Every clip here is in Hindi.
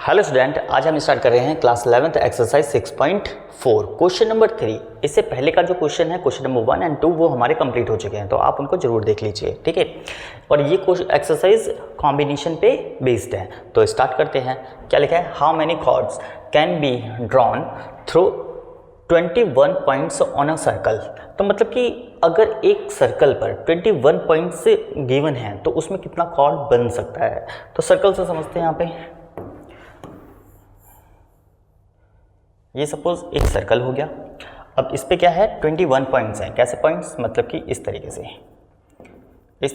हेलो स्टूडेंट, आज हम स्टार्ट कर रहे हैं class 11th exercise 6.4 question number 3। इससे पहले का जो क्वेश्चन है क्वेश्चन नंबर 1 और 2 वो हमारे कंप्लीट हो चुके हैं, तो आप उनको जरूर देख लीजिए, ठीक है। और ये एक्सरसाइज कॉम्बिनेशन पे बेस्ड है, तो स्टार्ट करते हैं। क्या लिखा है? How many chords can be drawn through 21 points on a circle. तो मतलब कि अगर एक सर्कल पर 21 पॉइंट्स गिवन है तो उसमें कितना कॉर्ड बन सकता है। तो सर्कल से समझते हैं। यहाँ पे ये सपोज एक सर्कल हो गया। अब इस पे क्या है? 21 पॉइंट्स हैं। कैसे पॉइंट्स? मतलब कि इस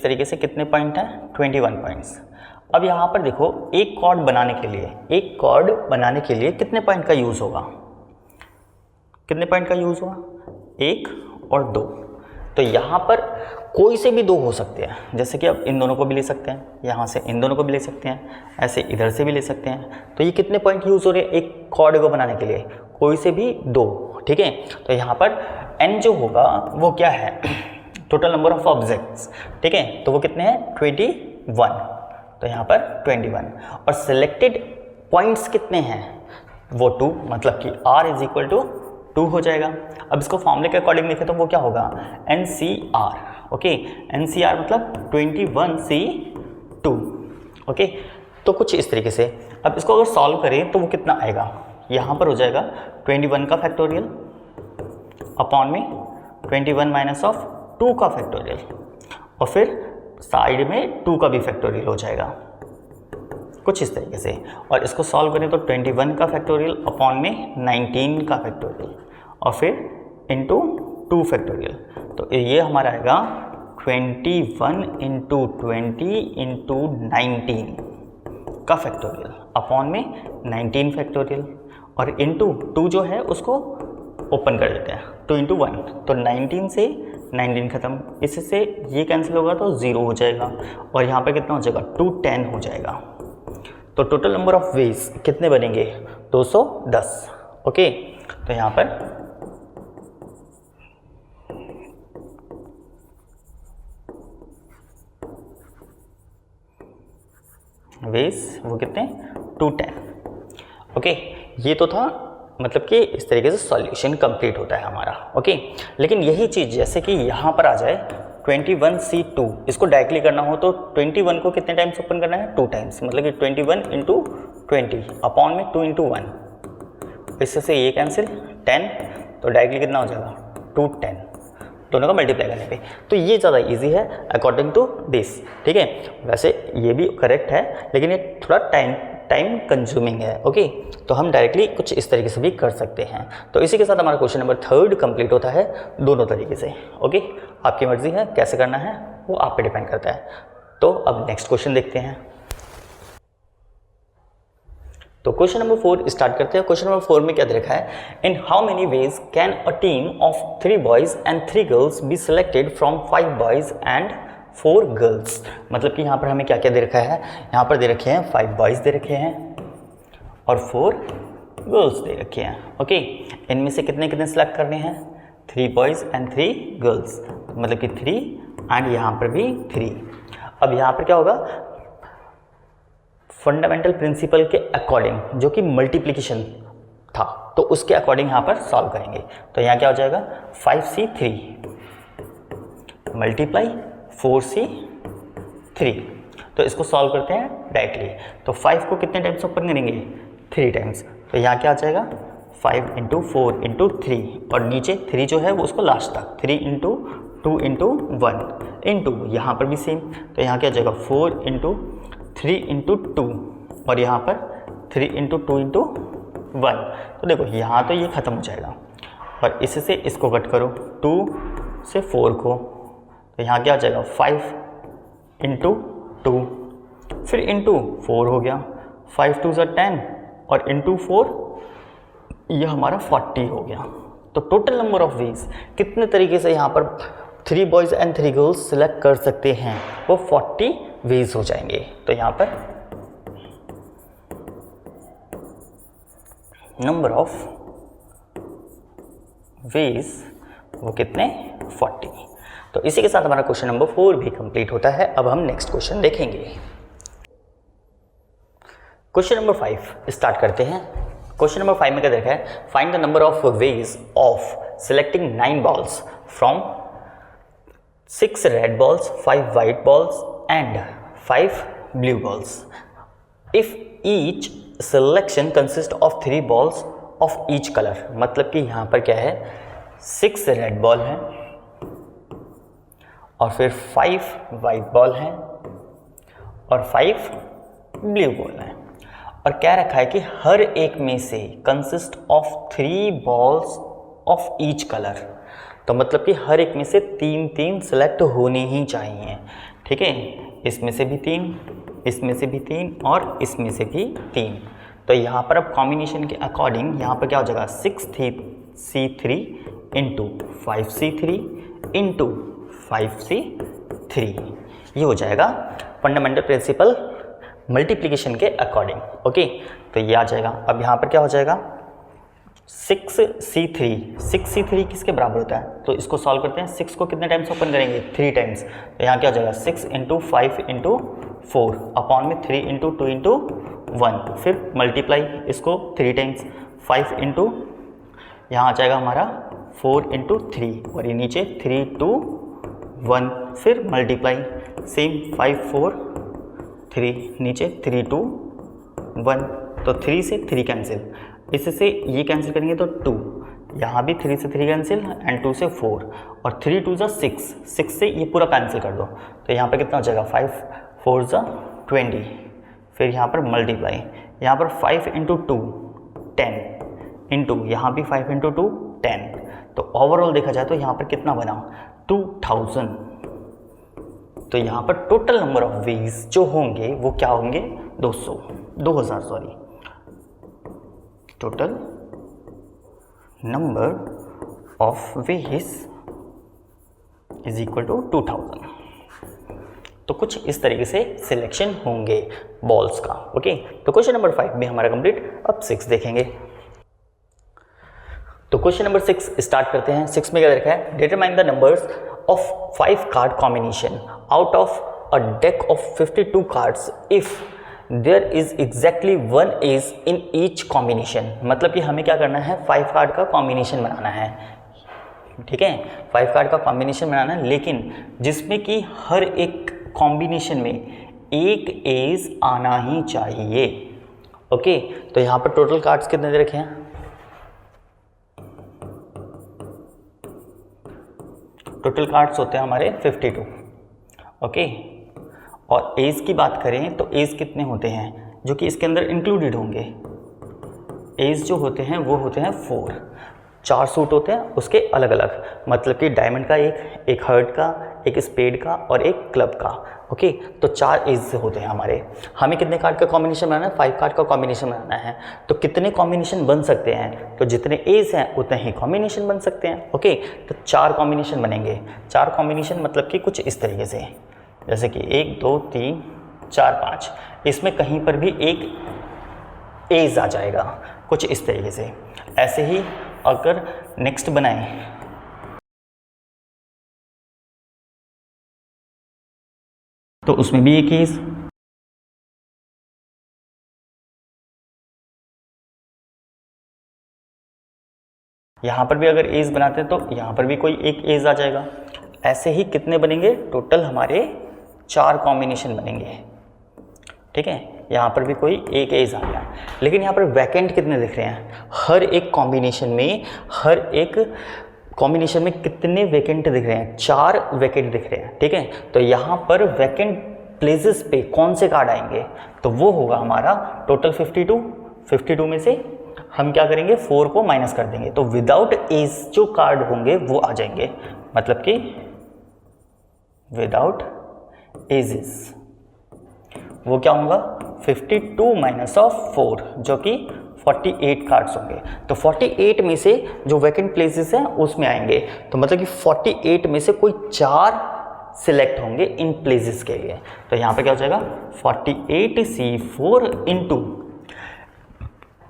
तरीके से कितने पॉइंट हैं? 21 पॉइंट्स। अब यहाँ पर देखो, एक कॉर्ड बनाने के लिए कितने पॉइंट का यूज़ होगा? कितने पॉइंट का यूज़ होगा? 1 और 2। तो यहाँ पर कोई से भी 2 हो सकते हैं, जैसे कि अब इन दोनों को भी ले सकते हैं, यहाँ से इन दोनों को भी ले सकते हैं, ऐसे इधर से भी ले सकते हैं। तो ये कितने पॉइंट यूज़ हो रहे हैं एक कॉर्ड को बनाने के लिए? कोई से भी 2, ठीक है। तो यहाँ पर n जो होगा वो क्या है? टोटल नंबर ऑफ ऑब्जेक्ट्स, ठीक है। तो वो कितने हैं? 21। तो यहाँ पर 21। और सिलेक्टेड पॉइंट्स कितने हैं? वो 2, मतलब कि r इज इक्वल टू 2 हो जाएगा। अब इसको फॉर्मूले के अकॉर्डिंग लिखे तो वो क्या होगा? NCR, okay. NCR मतलब 21C2, ओके। तो कुछ इस तरीके से। अब इसको अगर सॉल्व करें तो वो कितना आएगा? यहाँ पर हो जाएगा 21 का फैक्टोरियल अपॉन में 21 माइनस ऑफ 2 का फैक्टोरियल, और फिर साइड में 2 का भी फैक्टोरियल हो जाएगा, कुछ इस तरीके से। और इसको सॉल्व करें तो 21 का फैक्टोरियल अपॉन में 19 का फैक्टोरियल, और फिर इंटू 2 फैक्टोरियल। तो ये हमारा आएगा 21 इंटू 20 इंटू 19 का फैक्टोरियल अपॉन में 19 फैक्टोरियल, और इंटू 2 जो है उसको ओपन कर देते हैं, 2 इंटू 1। तो 19 से 19 खत्म, इससे ये कैंसिल होगा तो 0 हो जाएगा, और यहाँ पर कितना हो जाएगा? 210 हो जाएगा। तो टोटल नंबर ऑफ वेज कितने बनेंगे? 210, ओके। तो यहाँ पर वेज वो कितने? 210, ओके। ये तो था, मतलब कि इस तरीके से सॉल्यूशन कंप्लीट होता है हमारा, ओके। लेकिन यही चीज़ जैसे कि यहाँ पर आ जाए 21C2, इसको डायरेक्टली करना हो तो 21 को कितने टाइम्स ओपन करना है? 2 टाइम्स, मतलब कि 21 इंटू 20 अपॉन में 2 इंटू 1। इससे ये कैंसिल 10, तो डायरेक्टली कितना हो जाएगा? 210, दोनों का मल्टीप्लाई करने पे। तो ये ज़्यादा इजी है अकॉर्डिंग टू दिस, ठीक है। वैसे ये भी करेक्ट है, लेकिन ये थोड़ा टाइम कंज्यूमिंग है, ओके। तो हम डायरेक्टली कुछ इस तरीके से भी कर सकते हैं। तो इसी के साथ हमारा क्वेश्चन नंबर 3 कंप्लीट होता है दोनों तरीके से, ओके। आपकी मर्जी है कैसे करना है, वो आप पे डिपेंड करता है। तो अब नेक्स्ट क्वेश्चन देखते हैं। तो क्वेश्चन नंबर 4 स्टार्ट करते हैं। क्वेश्चन नंबर 4 में क्या दे रखा है? In how many ways can a team of 3 boys and 3 girls be selected from 5 boys and 4 girls. मतलब कि यहाँ पर हमें क्या क्या दे रखा है? यहाँ पर दे रखे हैं 5 बॉयज दे रखे हैं और 4 गर्ल्स दे रखे हैं, ओके। इनमें से कितने कितने सेलेक्ट करने हैं? 3 बॉयज एंड 3 गर्ल्स, मतलब कि 3, एंड यहाँ पर भी 3। अब यहाँ पर क्या होगा? फंडामेंटल प्रिंसिपल के अकॉर्डिंग, जो कि मल्टीप्लिकेशन था, तो उसके अकॉर्डिंग यहाँ पर सॉल्व करेंगे। तो यहाँ क्या हो जाएगा? 5C3 multiply 4C3। तो इसको सॉल्व करते हैं डायरेक्टली। तो 5 को कितने टाइम्स ओपन करेंगे? 3 टाइम्स। तो यहाँ क्या आ जाएगा? 5 इंटू 4 इंटू 3, और नीचे 3 जो है वो उसको लास्ट तक 3 इंटू 2 इंटू 1 इंटू, यहाँ पर भी सेम। तो यहाँ क्या आ जाएगा? 4 इंटू 3 इंटू 2, और यहाँ पर 3 इंटू 2 इंटू 1। तो देखो यहाँ तो ये ख़त्म हो जाएगा, और इससे इसको कट करो 2 से 4 को। तो यहाँ क्या आ जाएगा? 5 इंटू 2, फिर इंटू 4 हो गया, 5 2 ज़ा 10, और इंटू 4 ये हमारा 40 हो गया। तो टोटल नंबर ऑफ वेज कितने तरीके से यहाँ पर 3 बॉयज़ एंड 3 गर्ल्स सिलेक्ट कर सकते हैं? वो 40 वेज हो जाएंगे। तो यहाँ पर नंबर ऑफ वेज वो कितने? 40। तो इसी के साथ हमारा क्वेश्चन नंबर 4 भी कंप्लीट होता है। अब हम नेक्स्ट क्वेश्चन देखेंगे। क्वेश्चन नंबर 5 स्टार्ट करते हैं। क्वेश्चन नंबर 5 में क्या देखा है, find the number of ways of selecting 9 balls from 6 red balls, 5 white balls and 5 blue balls if each selection consists of 3 balls of each color। मतलब कि यहाँ पर क्या है, 6 रेड बॉल हैं और फिर 5 वाइट बॉल हैं और 5 ब्लू बॉल हैं, और क्या रखा है कि हर एक में से consist of 3 balls of each colour. तो मतलब कि हर एक में से 3 सेलेक्ट होने ही चाहिए, ठीक है। इसमें से भी 3, इसमें से भी 3 और इसमें से भी 3। तो यहाँ पर अब कॉम्बिनेशन के अकॉर्डिंग यहाँ पर क्या हो जाएगा, 6C3 into 5C3 into 5C3, ये हो जाएगा फंडामेंटल प्रिंसिपल मल्टीप्लिकेशन के अकॉर्डिंग। ओके, तो ये आ जाएगा। अब यहाँ पर क्या हो जाएगा, 6C3 किसके बराबर होता है, तो इसको सॉल्व करते हैं। 6 को कितने टाइम्स ओपन करेंगे, 3 टाइम्स। तो यहाँ क्या हो जाएगा, 6 इंटू 5 इंटू 4 अपॉन में 3 इंटू 2 इंटू 1, फिर मल्टीप्लाई इसको 3 टाइम्स, 5 इंटू यहाँ आ जाएगा हमारा 4 इंटू 3 और ये नीचे 3 2 1, फिर मल्टीप्लाई सेम 5 4 3 नीचे 3 2 1, तो 3 से 3 कैंसिल, इससे ये कैंसिल करेंगे तो 2, यहाँ भी 3 से 3 कैंसिल एंड 2 से 4 और 3 2 ज़ा 6 से ये पूरा कैंसिल कर दो। तो यहाँ पर कितना हो जाएगा, 5 4 ज़ा 20, फिर यहाँ पर मल्टीप्लाई, यहाँ पर 5 इंटू 2 10 इंटू यहाँ भी 5 इंटू 2 10। तो ओवरऑल देखा जाए तो यहाँ पर कितना बना, 2000। तो यहाँ पर टोटल नंबर ऑफ वेज जो होंगे वो क्या होंगे, 2000 sorry, total number of ways is equal to 2000। तो कुछ इस तरीके से सिलेक्शन होंगे बॉल्स का। ओके, तो क्वेश्चन नंबर 5 में हमारा कंप्लीट। अब 6 देखेंगे। तो क्वेश्चन नंबर 6 स्टार्ट करते हैं। 6 में क्या रखा है, determine the numbers of 5 card combination out of a deck of 52 cards if there is exactly 1 ace in each combination. मतलब कि हमें क्या करना है, 5 कार्ड का कॉम्बिनेशन बनाना है, ठीक है। 5 कार्ड का कॉम्बिनेशन बनाना है, लेकिन जिसमें कि हर एक कॉम्बिनेशन में एक एज आना ही चाहिए। ओके, तो यहाँ पर टोटल कार्ड्स कितने दे रखे हैं, टोटल कार्ड्स होते हैं हमारे 52। ओके, और एज की बात करें तो एज कितने होते हैं जो कि इसके अंदर इंक्लूडेड होंगे, एज जो होते हैं वो होते हैं 4 सूट होते हैं उसके अलग अलग, मतलब कि डायमंड का एक हार्ट का, एक स्पेड का और एक क्लब का। ओके, तो 4 एज होते हैं हमारे। हमें कितने कार्ड का कॉम्बिनेशन बनाना है, 5 कार्ड का कॉम्बिनेशन बनाना है। तो कितने कॉम्बिनेशन बन सकते हैं, तो जितने एज हैं उतने ही कॉम्बिनेशन बन सकते हैं। ओके, तो 4 कॉम्बिनेशन बनेंगे। 4 कॉम्बिनेशन मतलब कि कुछ इस तरीके से, जैसे कि 1 2 3 4 5, इसमें कहीं पर भी एक एज आ जाएगा, कुछ इस तरीके से। ऐसे ही अगर नेक्स्ट बनाएं तो उसमें भी एक एज, यहाँ पर भी अगर एज बनाते हैं तो यहाँ पर भी कोई एक एज आ जाएगा। ऐसे ही कितने बनेंगे, टोटल हमारे 4 कॉम्बिनेशन बनेंगे, ठीक है। यहाँ पर भी कोई एक एज आ गया, लेकिन यहाँ पर वैकेंट कितने दिख रहे हैं, हर एक कॉम्बिनेशन में कितने वैकेंट दिख रहे हैं, 4 वैकेंट दिख रहे हैं, ठीक है। तो यहाँ पर वैकेंट प्लेसेस पे कौन से कार्ड आएंगे, तो वो होगा हमारा टोटल 52 में से हम क्या करेंगे, 4 को माइनस कर देंगे, तो विदाउट एज जो कार्ड होंगे वो आ जाएंगे, मतलब कि विदाउट एजेस वो क्या होगा, 52 माइनस ऑफ 4 जो कि 48 कार्ड्स होंगे। तो 48 में से जो वैकेंट प्लेसेस हैं उसमें आएंगे, तो मतलब कि 48 में से कोई 4 सिलेक्ट होंगे इन प्लेसेस के लिए। तो यहाँ पे क्या हो जाएगा, 48C4 इंटू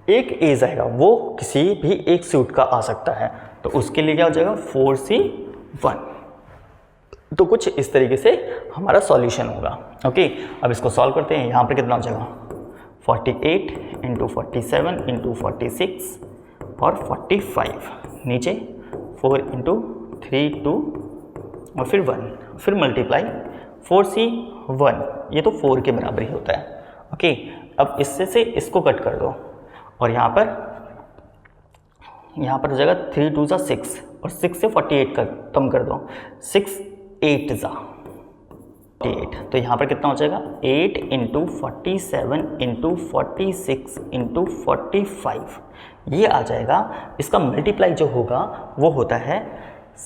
एक एज आएगा, वो किसी भी एक सूट का आ सकता है, तो उसके लिए क्या हो जाएगा 4C1। तो कुछ इस तरीके से हमारा सॉल्यूशन होगा। ओके, अब इसको सॉल्व करते हैं। यहाँ पर कितना हो जाएगा 48 इंटू 47 इंटू 46 और 45, नीचे 4 इंटू 3 2 और फिर 1, फिर मल्टीप्लाई 4c 1, ये तो 4 के बराबर ही होता है। ओके, अब इससे से इसको कट कर दो और यहाँ पर हो जाएगा 3 2 ज़ा 6 और 6 से 48 का कम कर दो, 6 8 ज़ा 48, तो यहाँ पर कितना हो जाएगा 8 इंटू 47 इंटू 46 इंटू 45, ये आ जाएगा। इसका मल्टीप्लाई जो होगा वो होता है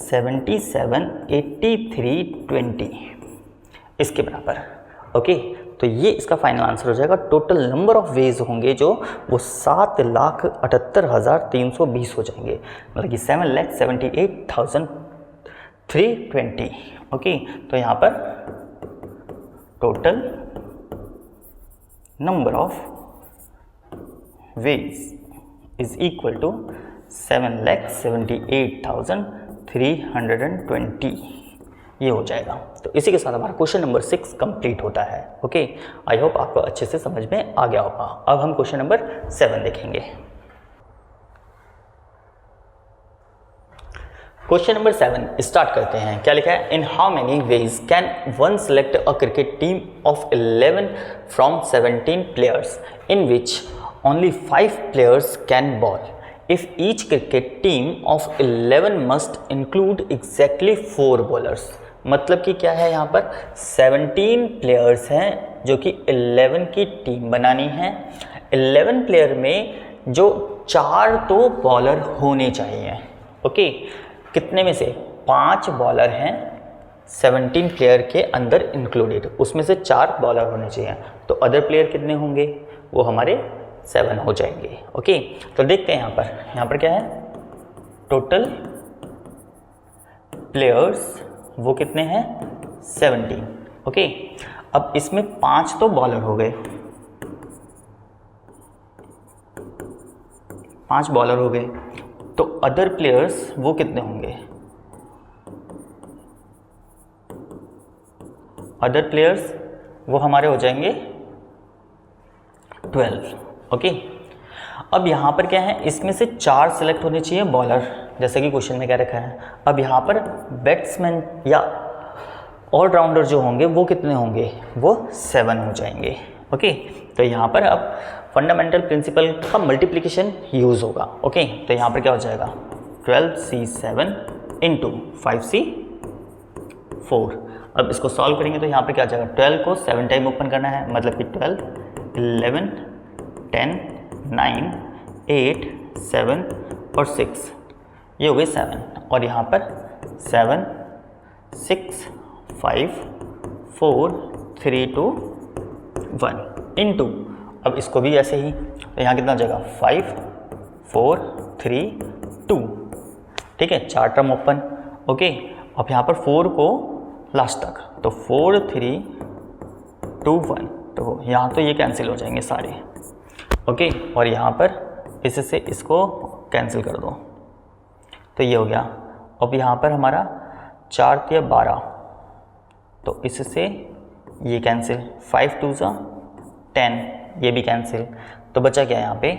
77 83 20, इसके बराबर। ओके, तो ये इसका फाइनल आंसर हो जाएगा। टोटल नंबर ऑफ वेज होंगे जो वो 7,78,320 हो जाएंगे, मतलब कि 7,78,320। ओके, तो यहाँ पर total number of ways is equal to 7,78,320, ये हो जाएगा। तो इसी के साथ हमारा क्वेश्चन नंबर 6 कंप्लीट होता है। ओके, आई होप आपको अच्छे से समझ में आ गया होगा। अब हम क्वेश्चन नंबर 7 देखेंगे। क्वेश्चन नंबर 7 स्टार्ट करते हैं। क्या लिखा है? In how many ways can one select a cricket team of 11 from 17 players in which only 5 players can ball if each cricket team of 11 must include exactly 4 bowlers। मतलब कि क्या है, यहाँ पर 17 प्लेयर्स हैं जो कि 11 की टीम बनानी है। 11 प्लेयर में जो 4 तो बॉलर होने चाहिए। ओके, कितने में से 5 बॉलर हैं 17 प्लेयर के अंदर इंक्लूडेड, उसमें से 4 बॉलर होने चाहिए। तो अदर प्लेयर कितने होंगे? वो हमारे 7 हो जाएंगे। ओके, तो देखते हैं यहाँ पर क्या है, टोटल प्लेयर्स वो कितने हैं 17। ओके, अब इसमें 5 तो बॉलर हो गए, 5 बॉलर हो गए, तो अदर प्लेयर्स वो कितने होंगे? अदर प्लेयर्स वो हमारे हो जाएंगे 12। ओके, अब यहाँ पर क्या है, इसमें से 4 सेलेक्ट होने चाहिए बॉलर, जैसे कि क्वेश्चन में क्या रखा है। अब यहाँ पर बैट्समैन या ऑलराउंडर जो होंगे वो कितने होंगे? वो 7 हो जाएंगे। ओके, तो यहाँ पर अब फंडामेंटल प्रिंसिपल का मल्टीप्लिकेशन यूज़ होगा। ओके, तो यहाँ पर क्या हो जाएगा 12c7 इंटू 5c 4। अब इसको सॉल्व करेंगे तो यहाँ पर क्या आ जाएगा, 12 को 7 टाइम ओपन करना है, मतलब कि 12 11 10 9 8 7 और 6, ये हो गए 7, और यहाँ पर 7 6 5 4 3 2 1 इंटू, अब इसको भी ऐसे ही, तो यहाँ कितना हो जाएगा 5 4 3 2, ठीक है, 4 टर्म ओपन। ओके, अब यहाँ पर 4 को लास्ट तक, तो 4 3 2 1, तो यहाँ तो ये कैंसिल हो जाएंगे सारे। ओके, और यहाँ पर इससे इसको कैंसिल कर दो, तो ये हो गया। अब यहाँ पर हमारा 4 3 12, तो इससे ये कैंसिल, 5 2 10, ये भी कैंसिल, तो बचा क्या यहाँ पे?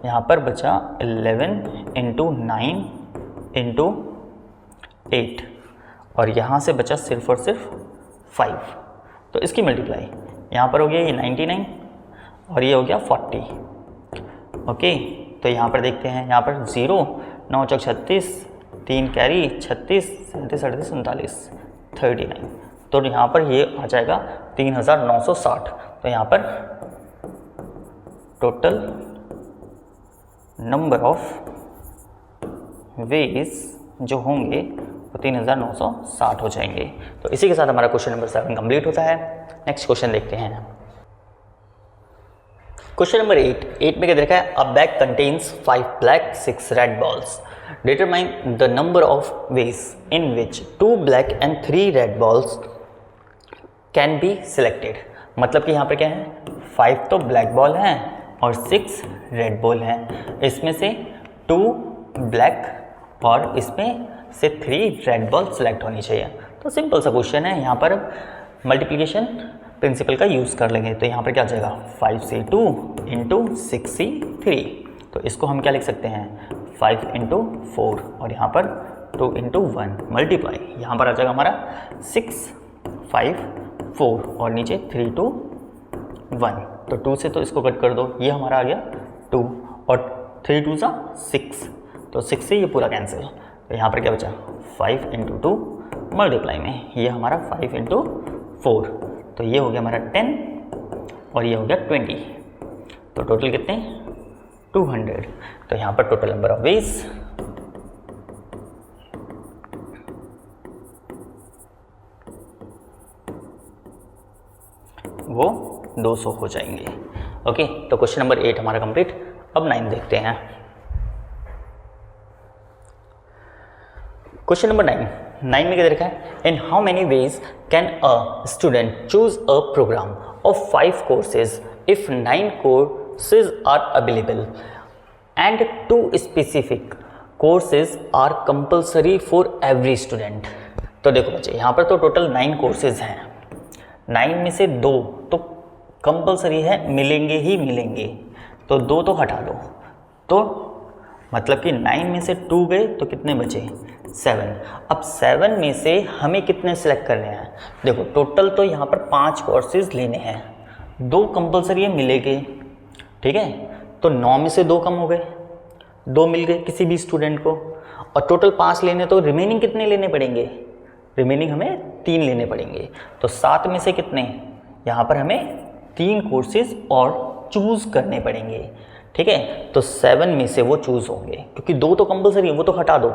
यहाँ पर बचा 11 इंटू 9 इंटू 8, और यहाँ से बचा सिर्फ और सिर्फ 5, तो इसकी मल्टीप्लाई यहाँ पर हो गया ये 99 और ये हो गया 40। ओके, तो यहाँ पर देखते हैं, यहाँ पर 0 9 चौक 36, 3 कैरी 36 37 38 39 39, तो यहाँ पर ये आ जाएगा 3960। तो यहाँ पर टोटल नंबर ऑफ वेज जो होंगे वो 3960 हो जाएंगे। तो इसी के साथ हमारा क्वेश्चन नंबर 7 कंप्लीट होता है। नेक्स्ट क्वेश्चन देखते हैं। क्वेश्चन नंबर 8 में क्या देखा है, अ bag contains 5 black 6 red balls, determine the number of ways in which 2 black and 3 red balls can be selected. मतलब कि यहाँ पर क्या है, 5 तो ब्लैक बॉल हैं और 6 रेड बॉल हैं, इसमें से 2 ब्लैक और इसमें से 3 रेड बॉल सेलेक्ट होनी चाहिए। तो सिंपल सा क्वेश्चन है, यहाँ पर मल्टीप्लिकेशन प्रिंसिपल का यूज़ कर लेंगे। तो यहाँ पर क्या आ जाएगा 5c2 इंटू 6c3। तो इसको हम क्या लिख सकते हैं 5 इंटू 4 और यहाँ पर 2 इंटू 1 मल्टीप्लाई, यहाँ पर आ जाएगा हमारा 6 5 4 और नीचे 3 2 1। तो 2 से तो इसको कट कर दो, ये हमारा आ गया 2 और 3 2 सा 6, तो 6 से ये पूरा कैंसिल। तो यहाँ पर क्या बचा 5 इंटू 2 मल्टीप्लाई में ये हमारा 5 इंटू 4, तो ये हो गया हमारा 10 और ये हो गया 20। तो टोटल कितने 200। तो यहाँ पर टोटल नंबर ऑफ वेज वो 200 हो जाएंगे। ओके, तो क्वेश्चन नंबर 8 हमारा कंप्लीट। अब 9 देखते हैं। क्वेश्चन नंबर 9 में क्या देखा है, in how many ways can a student choose a programme of 5 courses if 9 courses are available and 2 specific courses are compulsory for every student. तो देखो बच्चे, यहाँ पर तो टोटल 9 कोर्सेज हैं, 9 में से 2 तो कंपल्सरी है, मिलेंगे ही मिलेंगे, तो 2 तो हटा दो। तो मतलब कि 9 में से 2 गए तो कितने बचे 7। अब 7 में से हमें कितने सेलेक्ट करने हैं, देखो टोटल तो यहाँ पर 5 कोर्सेज लेने हैं, 2 कंपल्सरी है मिलेंगे, ठीक है। तो 9 में से 2 कम हो गए, 2 मिल गए किसी भी स्टूडेंट को, और टोटल 5 लेने, तो रिमेनिंग कितने लेने पड़ेंगे, रिमेनिंग हमें 3 लेने पड़ेंगे। तो 7 में से कितने, यहाँ पर हमें 3 कोर्सेज और चूज़ करने पड़ेंगे, ठीक है। तो 7 में से वो चूज़ होंगे, क्योंकि 2 तो कंपल्सरी है, वो तो हटा दो,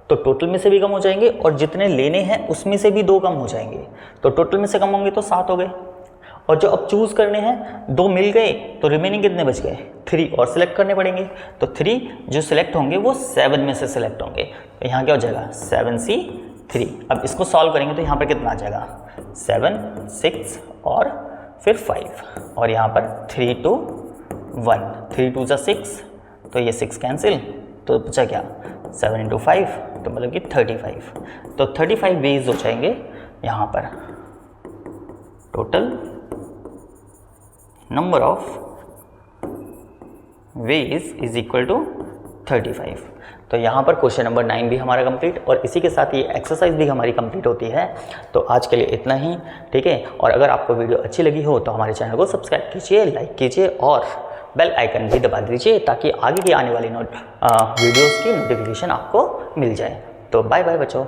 तो टोटल में से भी कम हो जाएंगे और जितने लेने हैं उसमें से भी 2 कम हो जाएंगे। तो टोटल में से कम होंगे तो 7 हो गए, और जो अब चूज़ करने हैं 2 मिल गए, तो रिमेनिंग कितने बच गए 3 और सिलेक्ट करने पड़ेंगे। तो 3 जो सिलेक्ट होंगे वो 7 में से सिलेक्ट होंगे। तो यहाँ क्या हो जाएगा 7c3। अब इसको सॉल्व करेंगे तो यहाँ पर कितना आ जाएगा 7 6 और फिर 5 और यहाँ पर 3 2 1, 3 2 6, तो ये 6 कैंसिल, तो बचा क्या 7 इंटू 5, तो मतलब कि 35। तो 35 वेज हो जाएंगे यहाँ पर। Total number of ways is equal to 35। तो यहाँ पर क्वेश्चन नंबर 9 भी हमारा कंप्लीट, और इसी के साथ ये एक्सरसाइज भी हमारी कंप्लीट होती है। तो आज के लिए इतना ही, ठीक है। और अगर आपको वीडियो अच्छी लगी हो तो हमारे चैनल को सब्सक्राइब कीजिए, लाइक कीजिए और बेल आइकन भी दबा दीजिए, ताकि आगे की आने वाली वीडियोज़ की नोटिफिकेशन आपको मिल जाए। तो बाय बाय बच्चों।